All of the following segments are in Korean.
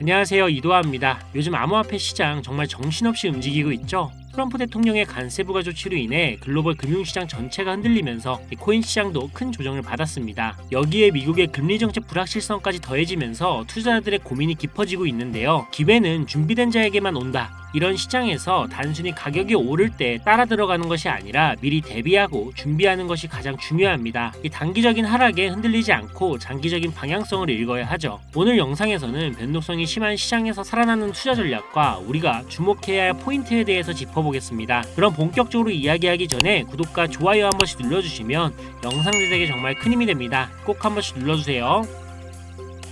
안녕하세요, 이도하입니다. 요즘 암호화폐 시장 정말 정신없이 움직이고 있죠. 트럼프 대통령의 관세부가 조치로 인해 글로벌 금융시장 전체가 흔들리면서 코인 시장도 큰 조정을 받았습니다. 여기에 미국의 금리 정책 불확실성까지 더해지면서 투자자들의 고민이 깊어지고 있는데요. 기회는 준비된 자에게만 온다. 이런 시장에서 단순히 가격이 오를 때 따라 들어가는 것이 아니라 미리 대비하고 준비하는 것이 가장 중요합니다. 이 단기적인 하락에 흔들리지 않고 장기적인 방향성을 읽어야 하죠. 오늘 영상에서는 변동성이 심한 시장에서 살아나는 투자 전략과 우리가 주목해야 할 포인트에 대해서 짚어보겠습니다. 그럼 본격적으로 이야기하기 전에 구독과 좋아요 한 번씩 눌러주시면 영상 제작에 정말 큰 힘이 됩니다. 꼭 한 번씩 눌러주세요.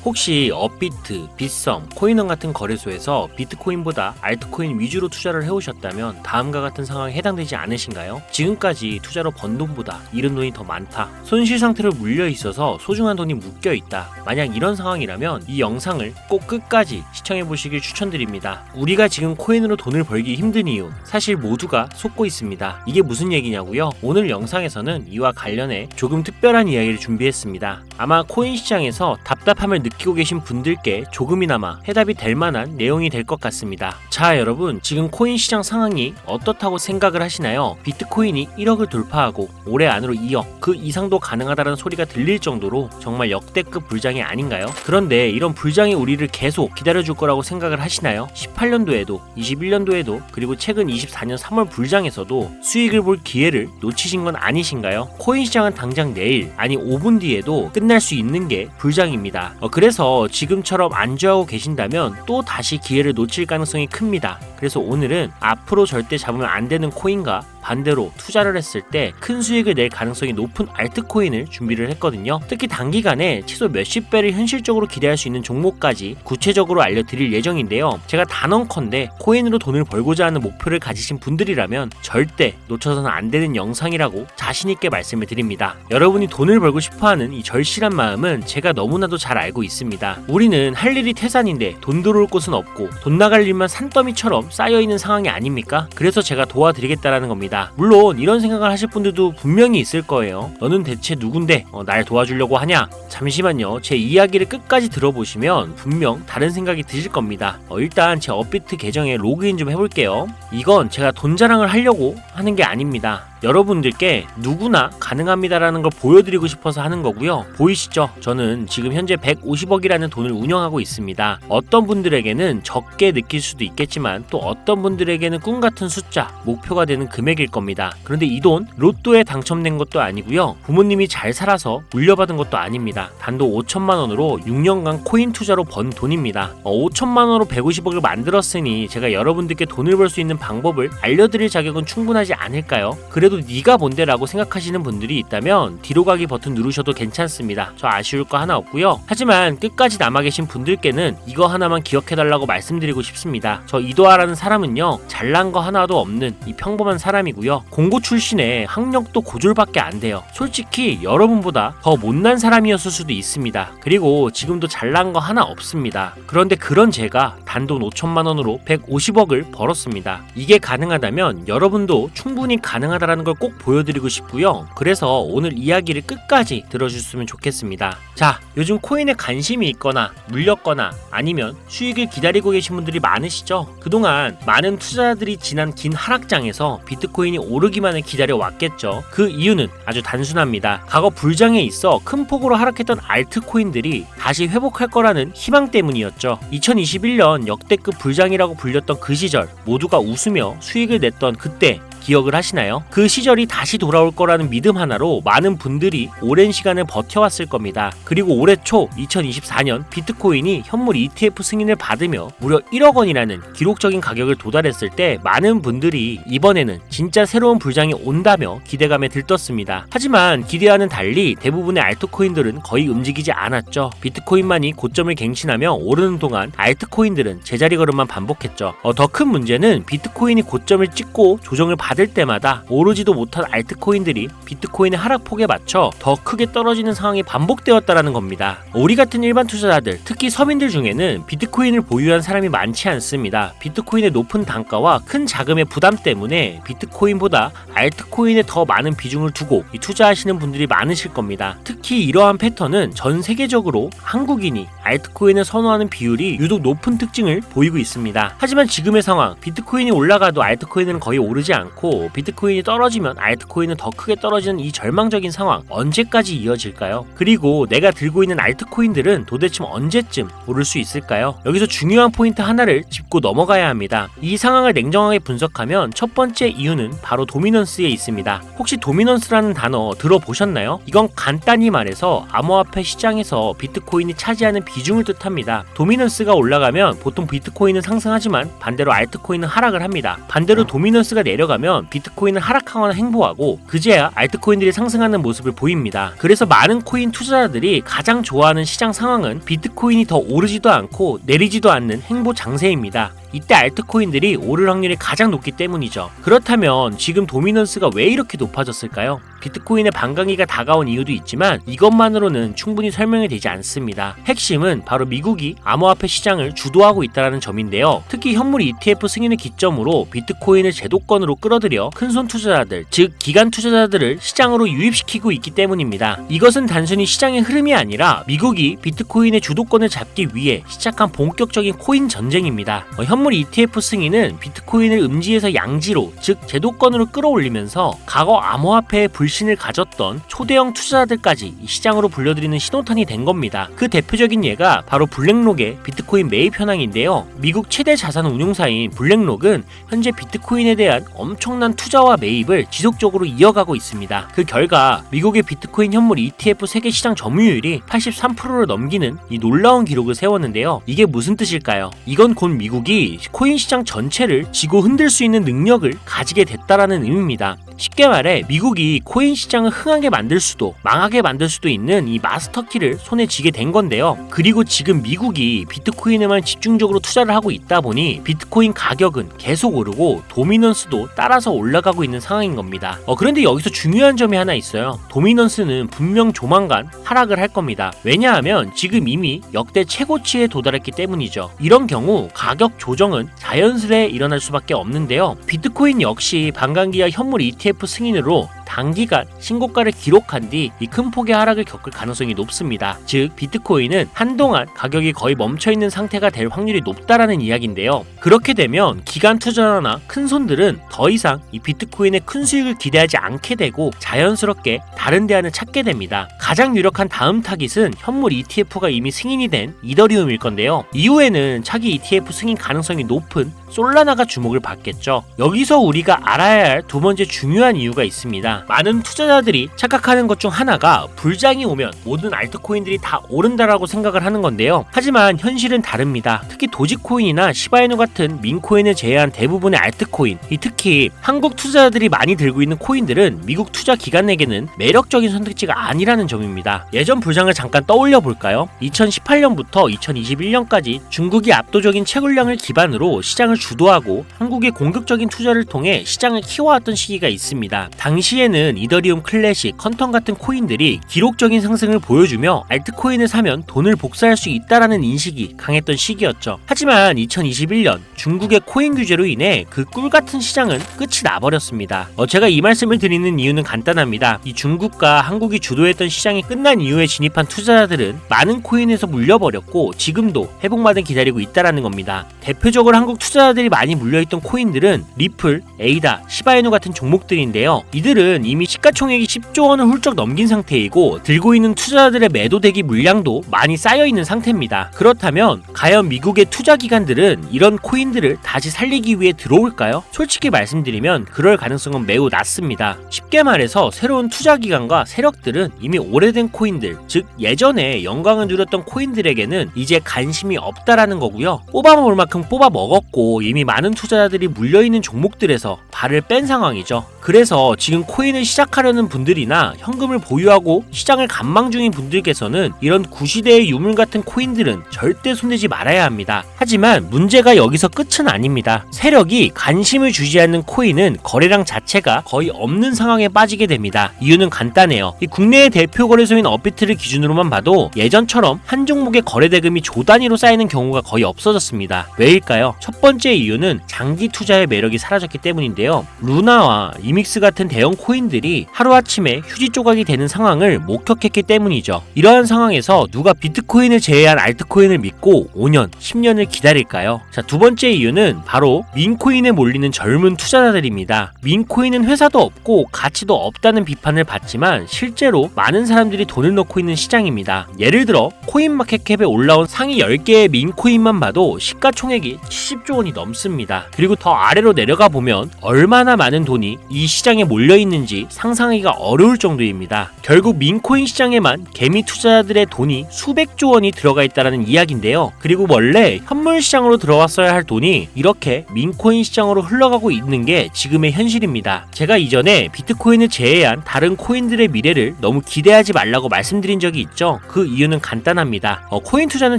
혹시 업비트, 빗썸, 코인원 같은 거래소에서 비트코인보다 알트코인 위주로 투자를 해오셨다면 다음과 같은 상황에 해당되지 않으신가요? 지금까지 투자로 번 돈보다 잃은 돈이 더 많다. 손실 상태로 물려있어서 소중한 돈이 묶여있다. 만약 이런 상황이라면 이 영상을 꼭 끝까지 시청해보시길 추천드립니다. 우리가 지금 코인으로 돈을 벌기 힘든 이유, 사실 모두가 속고 있습니다. 이게 무슨 얘기냐고요? 오늘 영상에서는 이와 관련해 조금 특별한 이야기를 준비했습니다. 아마 코인 시장에서 답답함을 느끼고 계신 분들께 조금이나마 해답이 될 만한 내용이 될 것 같습니다. 자, 여러분, 지금 코인 시장 상황이 어떻다고 생각을 하시나요? 비트코인이 1억을 돌파하고 올해 안으로 2억, 그 이상도 가능하다는 소리가 들릴 정도로 정말 역대급 불장이 아닌가요? 그런데 이런 불장이 우리를 계속 기다려줄 거라고 생각을 하시나요? 18년도에도, 21년도에도, 그리고 최근 24년 3월 불장에서도 수익을 볼 기회를 놓치신 건 아니신가요? 코인 시장은 당장 내일, 아니 5분 뒤에도 끝날 수 있는 게 불장입니다. 그래서 지금처럼 안주하고 계신다면 또 다시 기회를 놓칠 가능성이 큽니다. 그래서 오늘은 앞으로 절대 잡으면 안 되는 코인과 반대로 투자를 했을 때 큰 수익을 낼 가능성이 높은 알트코인을 준비를 했거든요. 특히 단기간에 최소 몇십 배를 현실적으로 기대할 수 있는 종목까지 구체적으로 알려드릴 예정인데요. 제가 단언컨대 코인으로 돈을 벌고자 하는 목표를 가지신 분들이라면 절대 놓쳐서는 안 되는 영상이라고 자신있게 말씀을 드립니다. 여러분이 돈을 벌고 싶어하는 이 절실한 마음은 제가 너무나도 잘 알고 있습니다. 우리는 할 일이 태산인데 돈 들어올 곳은 없고 돈 나갈 일만 산더미처럼 쌓여있는 상황이 아닙니까? 그래서 제가 도와드리겠다라는 겁니다. 물론 이런 생각을 하실 분들도 분명히 있을 거예요. 너는 대체 누군데 날 도와주려고 하냐? 잠시만요. 제 이야기를 끝까지 들어보시면 분명 다른 생각이 드실 겁니다. 일단 제 업비트 계정에 로그인 좀 해볼게요. 이건 제가 돈 자랑을 하려고 하는 게 아닙니다. 여러분들께 누구나 가능합니다라는 걸 보여드리고 싶어서 하는 거고요. 보이시죠? 저는 지금 현재 150억이라는 돈을 운영하고 있습니다. 어떤 분들에게는 적게 느낄 수도 있겠지만 또 어떤 분들에게는 꿈같은 숫자, 목표가 되는 금액일 겁니다. 그런데 이 돈 로또에 당첨된 것도 아니고요. 부모님이 잘 살아서 물려받은 것도 아닙니다. 단돈 5천만 원으로 6년간 코인 투자로 번 돈입니다. 5천만 원으로 150억을 만들었으니 제가 여러분들께 돈을 벌 수 있는 방법을 알려드릴 자격은 충분하지 않을까요? 그래도 네가 뭔데 라고 생각하시는 분들이 있다면 뒤로 가기 버튼 누르셔도 괜찮습니다. 저 아쉬울 거 하나 없고요. 하지만 끝까지 남아 계신 분들께는 이거 하나만 기억해달라고 말씀드리고 싶습니다. 저 이도하라는 사람은요, 잘난 거 하나도 없는 이 평범한 사람이고요. 공고 출신에 학력도 고졸밖에 안 돼요. 솔직히 여러분보다 더 못난 사람이었을 수도 있습니다. 그리고 지금도 잘난 거 하나 없습니다. 그런데 그런 제가 단돈 5천만 원으로 150억을 벌었습니다. 이게 가능하다면 여러분도 충분히 가능하다라는 걸 꼭 보여드리고 싶고요. 그래서 오늘 이야기를 끝까지 들어주셨으면 좋겠습니다. 자, 요즘 코인에 관심이 있거나 물렸거나 아니면 수익을 기다리고 계신 분들이 많으시죠? 그동안 많은 투자자들이 지난 긴 하락장에서 비트코인이 오르기만을 기다려왔겠죠. 그 이유는 아주 단순합니다. 과거 불장에 있어 큰 폭으로 하락했던 알트코인들이 다시 회복할 거라는 희망 때문이었죠. 2021년 역대급 불장이라고 불렸던 그 시절 모두가 웃으며 수익을 냈던 그때 기억을 하시나요? 그 시절이 다시 돌아올 거라는 믿음 하나로 많은 분들이 오랜 시간을 버텨왔을 겁니다. 그리고 올해 초 2024년 비트코인이 현물 ETF 승인을 받으며 무려 1억 원이라는 기록적인 가격을 도달했을 때 많은 분들이 이번에는 진짜 새로운 불장이 온다며 기대감에 들떴습니다. 하지만 기대와는 달리 대부분의 알트코인들은 거의 움직이지 않았죠. 비트코인만이 고점을 갱신하며 오르는 동안 알트코인들은 제자리 걸음만 반복했죠. 더 큰 문제는 비트코인이 고점을 찍고 조정을 받을 때마다 오르지도 못한 알트코인들이 비트코인의 하락폭에 맞춰 더 크게 떨어지는 상황이 반복되었다라는 겁니다. 우리 같은 일반 투자자들, 특히 서민들 중에는 비트코인을 보유한 사람이 많지 않습니다. 비트코인의 높은 단가와 큰 자금의 부담 때문에 비트코인보다 알트코인에 더 많은 비중을 두고 투자하시는 분들이 많으실 겁니다. 특히 이러한 패턴은 전 세계적으로 한국인이 알트코인을 선호하는 비율이 유독 높은 특징을 보이고 있습니다. 하지만 지금의 상황, 비트코인이 올라가도 알트코인은 거의 오르지 않고 비트코인이 떨어지면 알트코인은 더 크게 떨어지는 이 절망적인 상황 언제까지 이어질까요? 그리고 내가 들고 있는 알트코인들은 도대체 언제쯤 오를 수 있을까요? 여기서 중요한 포인트 하나를 짚고 넘어가야 합니다. 이 상황을 냉정하게 분석하면 첫 번째 이유는 바로 도미넌스에 있습니다. 혹시 도미넌스라는 단어 들어보셨나요? 이건 간단히 말해서 암호화폐 시장에서 비트코인이 차지하는 비중을 뜻합니다. 도미넌스가 올라가면 보통 비트코인은 상승하지만 반대로 알트코인은 하락을 합니다. 반대로 도미넌스가 내려가면 비트코인은 하락하거나 행보하고 그제야 알트코인들이 상승하는 모습을 보입니다. 그래서 많은 코인 투자자들이 가장 좋아하는 시장 상황은 비트코인이 더 오르지도 않고 내리지도 않는 행보 장세입니다. 이때 알트코인들이 오를 확률이 가장 높기 때문이죠. 그렇다면 지금 도미넌스가 왜 이렇게 높아졌을까요? 비트코인의 반감기가 다가온 이유도 있지만 이것만으로는 충분히 설명이 되지 않습니다. 핵심은 바로 미국이 암호화폐 시장을 주도하고 있다는 점인데요. 특히 현물 ETF 승인을 기점으로 비트코인을 제도권으로 끌어들여 큰손 투자자들, 즉 기관 투자자들을 시장으로 유입시키고 있기 때문입니다. 이것은 단순히 시장의 흐름이 아니라 미국이 비트코인의 주도권을 잡기 위해 시작한 본격적인 코인 전쟁입니다. 현물 ETF 승인은 비트코인을 음지에서 양지로, 즉 제도권으로 끌어올리면서 과거 암호화폐의 불신을 가졌던 초대형 투자자들까지 시장으로 불러들이는 신호탄이 된 겁니다. 그 대표적인 예가 바로 블랙록의 비트코인 매입 현황인데요. 미국 최대 자산 운용사인 블랙록은 현재 비트코인에 대한 엄청난 투자와 매입을 지속적으로 이어가고 있습니다. 그 결과 미국의 비트코인 현물 ETF 세계 시장 점유율이 83%를 넘기는 이 놀라운 기록을 세웠는데요. 이게 무슨 뜻일까요? 이건 곧 미국이 코인 시장 전체를 지고 흔들 수 있는 능력을 가지게 됐다라는 의미입니다. 쉽게 말해 미국이 코인 시장을 흥하게 만들 수도 망하게 만들 수도 있는 이 마스터키를 손에 쥐게 된 건데요. 그리고 지금 미국이 비트코인에만 집중적으로 투자를 하고 있다 보니 비트코인 가격은 계속 오르고 도미넌스도 따라서 올라가고 있는 상황인 겁니다. 그런데 여기서 중요한 점이 하나 있어요. 도미넌스는 분명 조만간 하락을 할 겁니다. 왜냐하면 지금 이미 역대 최고치에 도달했기 때문이죠. 이런 경우 가격 조정은 자연스레 일어날 수밖에 없는데요. 비트코인 역시 반감기와 현물 ETF 승인으로 단기간 신고가를 기록한 뒤 이 큰 폭의 하락을 겪을 가능성이 높습니다. 즉 비트코인은 한동안 가격이 거의 멈춰있는 상태가 될 확률이 높다라는 이야기인데요. 그렇게 되면 기관 투자자나 큰 손들은 더 이상 이 비트코인의 큰 수익을 기대하지 않게 되고 자연스럽게 다른 대안을 찾게 됩니다. 가장 유력한 다음 타깃은 현물 ETF가 이미 승인이 된 이더리움일 건데요. 이후에는 차기 ETF 승인 가능성이 높은 솔라나가 주목을 받겠죠. 여기서 우리가 알아야 할 두 번째 중요한 이유가 있습니다. 많은 투자자들이 착각하는 것 중 하나가 불장이 오면 모든 알트코인들이 다 오른다라고 생각을 하는 건데요. 하지만 현실은 다릅니다. 특히 도지코인이나 시바이누 같은 민코인을 제외한 대부분의 알트코인, 특히 한국 투자자들이 많이 들고 있는 코인들은 미국 투자 기관에게는 매력적인 선택지가 아니라는 점입니다. 예전 불장을 잠깐 떠올려 볼까요? 2018년부터 2021년까지 중국이 압도적인 채굴량을 기반으로 시장을 주도하고 한국의 공격적인 투자를 통해 시장을 키워왔던 시기가 있습니다. 당시에는 이더리움 클래식, 컨텀 같은 코인들이 기록적인 상승을 보여주며 알트코인을 사면 돈을 복사할 수 있다라는 인식이 강했던 시기였죠. 하지만 2021년 중국의 코인 규제로 인해 그 꿀같은 시장은 끝이 나버렸습니다. 제가 이 말씀을 드리는 이유는 간단합니다. 이 중국과 한국이 주도했던 시장이 끝난 이후에 진입한 투자자들은 많은 코인에서 물려버렸고 지금도 회복마저 기다리고 있다라는 겁니다. 대표적으로 한국 투자자들이 많이 물려있던 코인들은 리플, 에이다, 시바이누 같은 종목들인데요. 이들은 이미 시가총액이 10조 원을 훌쩍 넘긴 상태이고 들고 있는 투자자들의 매도 대기 물량도 많이 쌓여있는 상태입니다. 그렇다면 과연 미국의 투자기관들은 이런 코인들을 다시 살리기 위해 들어올까요? 솔직히 말씀드리면 그럴 가능성은 매우 낮습니다. 쉽게 말해서 새로운 투자기관과 세력들은 이미 오래된 코인들, 즉 예전에 영광을 누렸던 코인들에게는 이제 관심이 없다라는 거고요. 뽑아먹을 만큼 뽑아먹었고 이미 많은 투자자들이 물려있는 종목들에서 발을 뺀 상황이죠. 그래서 지금 코인을 시작하려는 분들이나 현금을 보유하고 시장을 관망 중인 분들께서는 이런 구시대의 유물 같은 코인들은 절대 손대지 말아야 합니다. 하지만 문제가 여기서 끝은 아닙니다. 세력이 관심을 주지 않는 코인은 거래량 자체가 거의 없는 상황에 빠지게 됩니다. 이유는 간단해요. 이 국내의 대표 거래소인 업비트를 기준으로만 봐도 예전처럼 한 종목의 거래 대금이 조 단위로 쌓이는 경우가 거의 없어졌습니다. 왜일까요? 첫 번째 이유는 장기 투자의 매력이 사라졌기 때문인데요. 루나와 이믹스 같은 대형 코인들이 하루아침에 휴지 조각이 되는 상황을 목격했기 때문이죠. 이러한 상황에서 누가 비트코인을 제외한 알트코인을 믿고 5년, 10년을 기다릴까요? 자, 두 번째 이유는 바로 민코인에 몰리는 젊은 투자자들입니다. 민코인은 회사도 없고 가치도 없다는 비판을 받지만 실제로 많은 사람들이 돈을 넣고 있는 시장입니다. 예를 들어 코인마켓캡에 올라온 상위 10개의 민코인만 봐도 시가총액이 70조 원이 넘습니다. 그리고 더 아래로 내려가 보면 얼마나 많은 돈이 이 시장에 몰려 있는지 상상하기가 어려울 정도입니다. 결국 민코인 시장에만 개미 투자자들의 돈이 수백조 원이 들어가 있다는 이야기인데요. 그리고 원래 현물 시장으로 들어왔어야 할 돈이 이렇게 민코인 시장으로 흘러가고 있는 게 지금의 현실입니다. 제가 이전에 비트코인을 제외한 다른 코인들의 미래를 너무 기대하지 말라고 말씀드린 적이 있죠. 그 이유는 간단합니다. 코인 투자는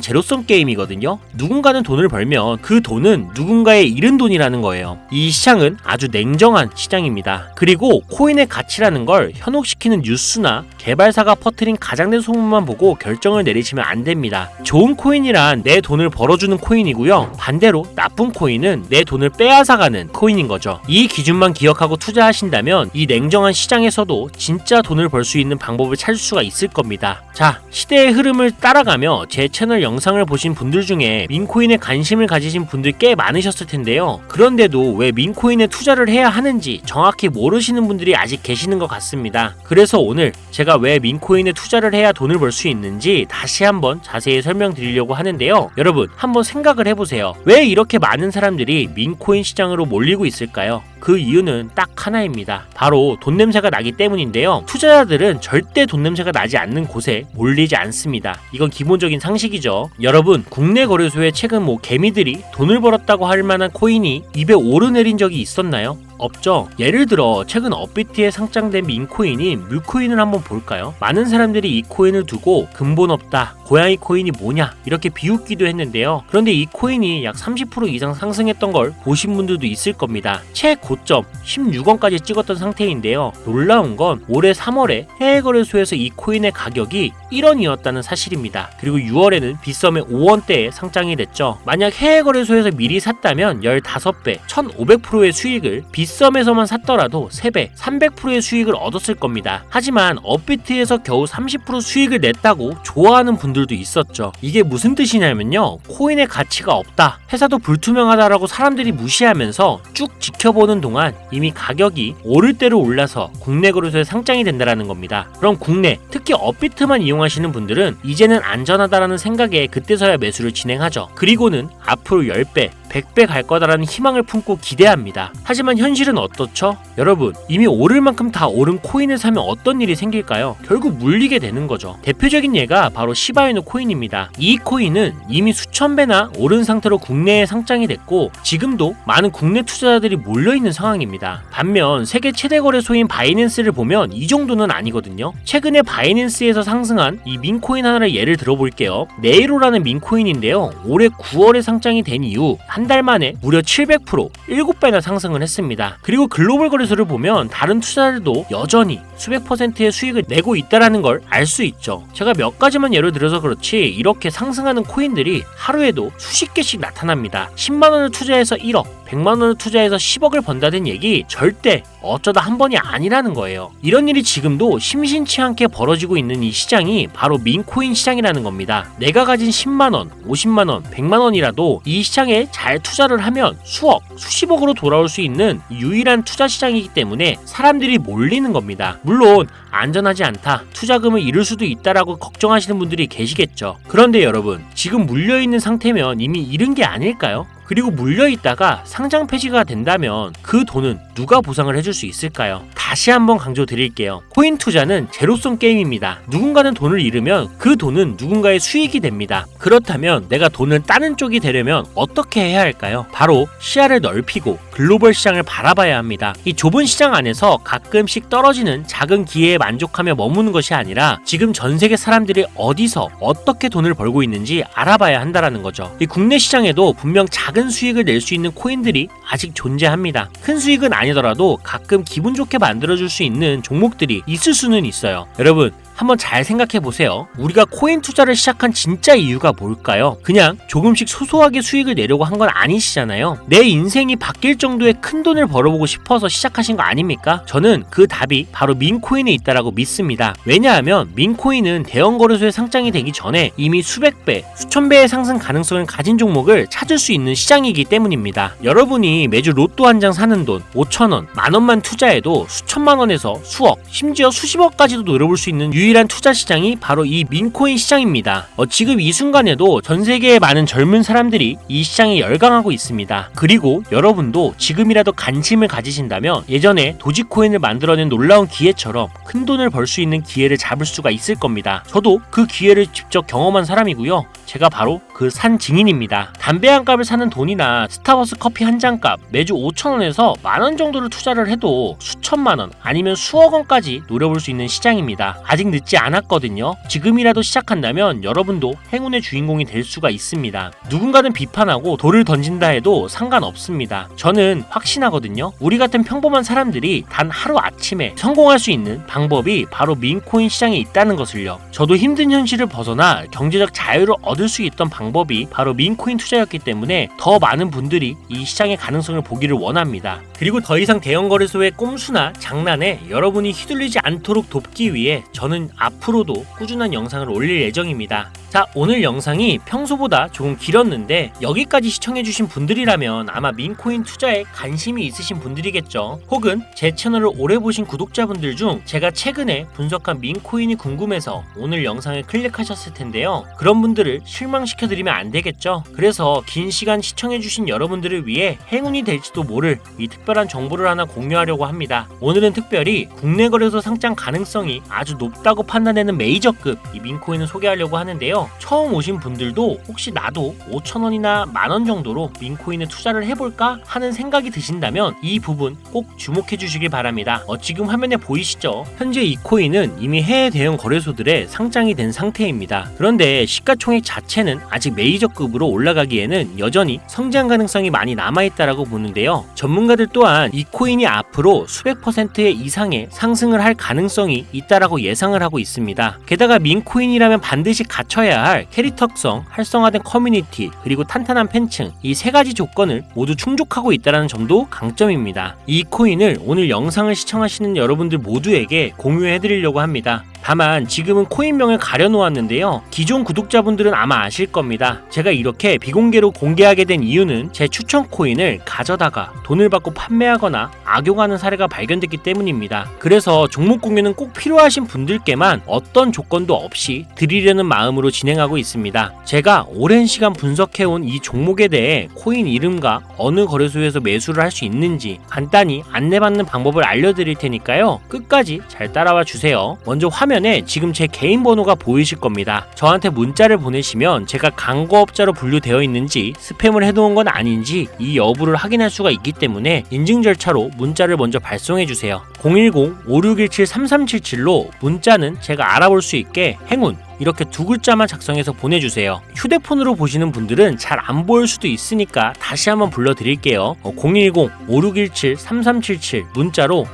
제로섬 게임이거든요. 누군가는 돈을 벌면 그 돈은 누군가의 잃은 돈이라는 거예요. 이 시장은 아주 냉정한 시장입니다. 그리고 코인의 가치라는 걸 현혹시키는 뉴스나 개발사가 퍼뜨린 가장된 소문만 보고 결정을 내리시면 안 됩니다. 좋은 코인이란 내 돈을 벌어주는 코인이고요. 반대로 나쁜 코인은 내 돈을 빼앗아가는 코인인 거죠. 이 기준만 기억하고 투자하신다면 이 냉정한 시장에서도 진짜 돈을 벌 수 있는 방법을 찾을 수가 있을 겁니다. 자, 시대의 흐름을 따라가며 제 채널 영상을 보신 분들 중에 민코인에 관심을 가지신 분들 꽤 많으셨을 텐데요. 그런데도 왜 민코인에 투자를 해야 하는지 정확히 모르시는 분들이 아직 계시는 것 같습니다. 그래서 오늘 제가 왜 민코인에 투자를 해야 돈을 벌 수 있는지 다시 한번 자세히 설명드리려고 하는데요. 여러분, 한번 생각을 해보세요. 왜 이렇게 많은 사람들이 민코인 시장으로 몰리고 있을까요? 그 이유는 딱 하나입니다. 바로 돈 냄새가 나기 때문인데요. 투자자들은 절대 돈 냄새가 나지 않는 곳에 몰리지 않습니다. 이건 기본적인 상식이죠. 여러분, 국내 거래소에 최근 개미들이 돈을 벌었다고 할 만한 코인이 입에 오르내린 적이 있었나요? 없죠. 예를 들어 최근 업비트에 상장된 민코인인 뮤코인을 한번 볼까요? 많은 사람들이 이 코인을 두고 근본 없다, 고양이 코인이 뭐냐 이렇게 비웃기도 했는데요. 그런데 이 코인이 약 30% 이상 상승했던 걸 보신 분들도 있을 겁니다. 최고점 16원까지 찍었던 상태인데요. 놀라운 건 올해 3월에 해외 거래소에서 이 코인의 가격이 1원이었다는 사실입니다. 그리고 6월에는 빗썸에 5원대에 상장이 됐죠. 만약 해외 거래소에서 미리 샀다면 15배, 1500%의 수익을 빗썸에서만 샀더라도 3배, 300%의 수익을 얻었을 겁니다. 하지만 업비트에서 겨우 30% 수익을 냈다고 좋아하는 분들도 있었죠. 이게 무슨 뜻이냐면요. 코인의 가치가 없다, 회사도 불투명하다라고 사람들이 무시하면서 쭉 지켜보는 동안 이미 가격이 오를 대로 올라서 국내 거래소에 상장이 된다는 겁니다. 그럼 국내, 특히 업비트만 이용하시는 분들은 이제는 안전하다라는 생각에 그때서야 매수를 진행하죠. 그리고는 앞으로 10배, 100배 갈 거다라는 희망을 품고 기대합니다. 하지만 현실은 어떻죠? 여러분, 이미 오를 만큼 다 오른 코인을 사면 어떤 일이 생길까요? 결국 물리게 되는 거죠. 대표적인 예가 바로 시바이누 코인입니다. 이 코인은 이미 수천 배나 오른 상태로 국내에 상장이 됐고 지금도 많은 국내 투자자들이 몰려있는 상황입니다. 반면 세계 최대 거래소인 바이낸스를 보면 이 정도는 아니거든요. 최근에 바이낸스에서 상승한 이 민코인 하나를 예를 들어볼게요. 네이로라는 민코인인데요. 올해 9월에 상장이 된 이후 한 달 만에 무려 700%, 7배나 상승을 했습니다. 그리고 글로벌 거래소를 보면 다른 투자자들도 여전히 수백 %의 수익을 내고 있다는 걸 알 수 있죠. 제가 몇 가지만 예를 들어서 그렇지 이렇게 상승하는 코인들이 하루에도 수십 개씩 나타납니다. 10만원을 투자해서 1억, 100만원을 투자해서 10억을 번다는 얘기 절대 어쩌다 한 번이 아니라는 거예요. 이런 일이 지금도 심심치 않게 벌어지고 있는 이 시장이 바로 민코인 시장이라는 겁니다. 내가 가진 10만원, 50만원, 100만원이라도 이 시장에 잘 투자를 하면 수억, 수십억으로 돌아올 수 있는 유일한 투자 시장이기 때문에 사람들이 몰리는 겁니다. 물론 안전하지 않다, 투자금을 잃을 수도 있다라고 걱정하시는 분들이 계시겠죠. 그런데 여러분, 지금 물려있는 상태면 이미 잃은 게 아닐까요? 그리고 물려있다가 상장 폐지가 된다면 그 돈은 누가 보상을 해줄 수 있을까요? 다시 한번 강조드릴게요. 코인 투자는 제로섬 게임입니다. 누군가는 돈을 잃으면 그 돈은 누군가의 수익이 됩니다. 그렇다면 내가 돈을 따는 쪽이 되려면 어떻게 해야 할까요? 바로 시야를 넓히고 글로벌 시장을 바라봐야 합니다. 이 좁은 시장 안에서 가끔씩 떨어지는 작은 기회에 만족하며 머무는 것이 아니라 지금 전 세계 사람들이 어디서 어떻게 돈을 벌고 있는지 알아봐야 한다는 거죠. 이 국내 시장에도 분명 작은 수익을 낼 수 있는 코인들이 아직 존재합니다. 큰 수익은 아니더라도 가끔 기분 좋게 만들어줄 수 있는 종목들이 있을 수는 있어요. 여러분, 한번 잘 생각해 보세요. 우리가 코인 투자를 시작한 진짜 이유가 뭘까요? 그냥 조금씩 소소하게 수익을 내려고 한 건 아니시잖아요. 내 인생이 바뀔 정도의 큰 돈을 벌어보고 싶어서 시작하신 거 아닙니까? 저는 그 답이 바로 민코인에 있다라고 믿습니다. 왜냐하면 민코인은 대형 거래소에 상장이 되기 전에 이미 수백 배, 수천 배의 상승 가능성을 가진 종목을 찾을 수 있는 시장이기 때문입니다. 여러분이 매주 로또 한 장 사는 돈 5,000원, 만원만 투자해도 수천만 원에서 수억, 심지어 수십억까지도 노려볼 수 있는 유일한 투자 시장이 바로 이 민코인 시장입니다. 지금 이 순간에도 전 세계의 많은 젊은 사람들이 이 시장에 열광하고 있습니다. 그리고 여러분도 지금이라도 관심을 가지신다면 예전에 도지코인을 만들어낸 놀라운 기회처럼 큰 돈을 벌 수 있는 기회를 잡을 수가 있을 겁니다. 저도 그 기회를 직접 경험한 사람이고요. 제가 바로 그 산 증인입니다. 담배 한 값을 사는 돈이나 스타벅스 커피 한 잔 값 매주 5,000원에서 만원 정도를 투자를 해도 수천만원 아니면 수억 원까지 노려볼 수 있는 시장입니다. 아직 늦지 않았거든요. 지금이라도 시작한다면 여러분도 행운의 주인공이 될 수가 있습니다. 누군가는 비판하고 돌을 던진다 해도 상관없습니다. 저는 확신하거든요. 우리 같은 평범한 사람들이 단 하루 아침에 성공할 수 있는 방법이 바로 민코인 시장에 있다는 것을요. 저도 힘든 현실을 벗어나 경제적 자유를 얻을 수 있던 방법이 바로 민코인 투자였기 때문에 더 많은 분들이 이 시장의 가능성을 보기를 원합니다. 그리고 더 이상 대형 거래소의 꼼수나 장난에 여러분이 휘둘리지 않도록 돕기 위해 저는 앞으로도 꾸준한 영상을 올릴 예정입니다. 자, 오늘 영상이 평소보다 조금 길었는데 여기까지 시청해주신 분들이라면 아마 민코인 투자에 관심이 있으신 분들이겠죠. 혹은 제 채널을 오래 보신 구독자분들 중 제가 최근에 분석한 민코인이 궁금해서 오늘 영상을 클릭하셨을 텐데요. 그런 분들을 실망시켜드리면 안 되겠죠. 그래서 긴 시간 시청해주신 여러분들을 위해 행운이 될지도 모를 이 특별한 정보를 하나 공유하려고 합니다. 오늘은 특별히 국내 거래소 상장 가능성이 아주 높다고 판단되는 메이저급 이 민코인을 소개하려고 하는데요. 처음 오신 분들도 혹시 나도 5,000원이나 만원 정도로 민코인에 투자를 해볼까 하는 생각이 드신다면 이 부분 꼭 주목해 주시길 바랍니다. 지금 화면에 보이시죠? 현재 이 코인은 이미 해외 대형 거래소들에 상장이 된 상태입니다. 그런데 시가총액 자체는 아직 메이저급으로 올라가기에는 여전히 성장 가능성이 많이 남아있다라고 보는데요. 전문가들 또한 이 코인이 앞으로 수백 퍼센트의 이상의 상승을 할 가능성이 있다라고 예상을 하고 있습니다. 게다가 민코인이라면 반드시 갖춰야 할 캐릭터성, 활성화된 커뮤니티, 그리고 탄탄한 팬층 이 세 가지 조건을 모두 충족하고 있다는 점도 강점입니다. 이 코인을 오늘 영상을 시청하시는 여러분들 모두에게 공유해드리려고 합니다. 다만 지금은 코인명을 가려놓았는데요. 기존 구독자분들은 아마 아실 겁니다. 제가 이렇게 비공개로 공개하게 된 이유는 제 추천 코인을 가져다가 돈을 받고 판매하거나 악용하는 사례가 발견됐기 때문입니다. 그래서 종목 공유는 꼭 필요하신 분들께만 어떤 조건도 없이 드리려는 마음으로 진행하고 있습니다. 제가 오랜 시간 분석해온 이 종목에 대해 코인 이름과 어느 거래소에서 매수를 할 수 있는지 간단히 안내받는 방법을 알려드릴 테니까요. 끝까지 잘 따라와 주세요. 먼저 화면에 지금 제 개인 번호가 보이실 겁니다. 저한테 문자를 보내시면 제가 광고업자로 분류되어 있는지 스팸을 해놓은 건 아닌지 이 여부를 확인할 수가 있기 때문에 인증 절차로 문자를 먼저 발송해주세요. 010-5617-3377로 문자는 제가 알아볼 수 있게 행운 이렇게 두 글자만 작성해서 보내주세요. 휴대폰으로 보시는 분들은 잘 안 보일 수도 있으니까 다시 한번 불러드릴게요. 010-5617-3377 문자로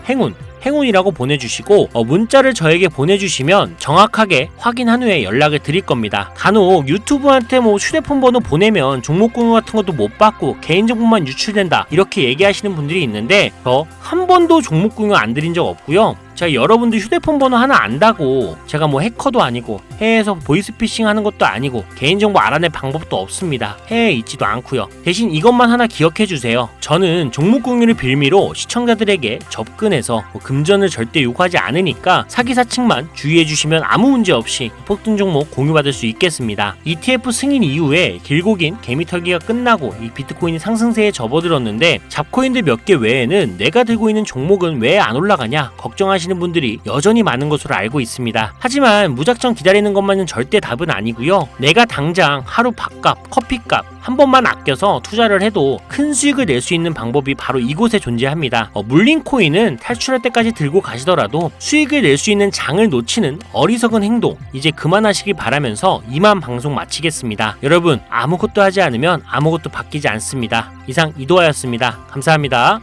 행운이라고 보내주시고 문자를 저에게 보내주시면 정확하게 확인한 후에 연락을 드릴 겁니다. 간혹 유튜브한테 휴대폰 번호 보내면 종목 공유 같은 것도 못 받고 개인정보만 유출된다 이렇게 얘기하시는 분들이 있는데 저 한 번도 종목 공유 안 드린 적 없고요. 제가 여러분들 휴대폰 번호 하나 안다고 제가 해커도 아니고 해외에서 보이스피싱 하는 것도 아니고 개인정보 알아낼 방법도 없습니다. 해외에 있지도 않고요. 대신 이것만 하나 기억해 주세요. 저는 종목 공유를 빌미로 시청자들에게 접근해서 금전을 절대 요구하지 않으니까 사기사측만 주의해 주시면 아무 문제 없이 폭등 종목 공유받을 수 있겠습니다. ETF 승인 이후에 길고 긴 개미털기가 끝나고 이 비트코인이 상승세에 접어들었는데 잡코인들 몇 개 외에는 내가 들고 있는 종목은 왜 안 올라가냐 걱정하시는 분들이 여전히 많은 것으로 알고 있습니다. 하지만 무작정 기다리는 것만은 절대 답은 아니고요. 내가 당장 하루 밥값, 커피값 한 번만 아껴서 투자를 해도 큰 수익을 낼 수 있는 방법이 바로 이곳에 존재합니다. 물린 코인은 탈출할 때까지 들고 가시더라도 수익을 낼 수 있는 장을 놓치는 어리석은 행동 이제 그만하시길 바라면서 이만 방송 마치겠습니다. 여러분 아무것도 하지 않으면 아무것도 바뀌지 않습니다. 이상 이도하였습니다. 감사합니다.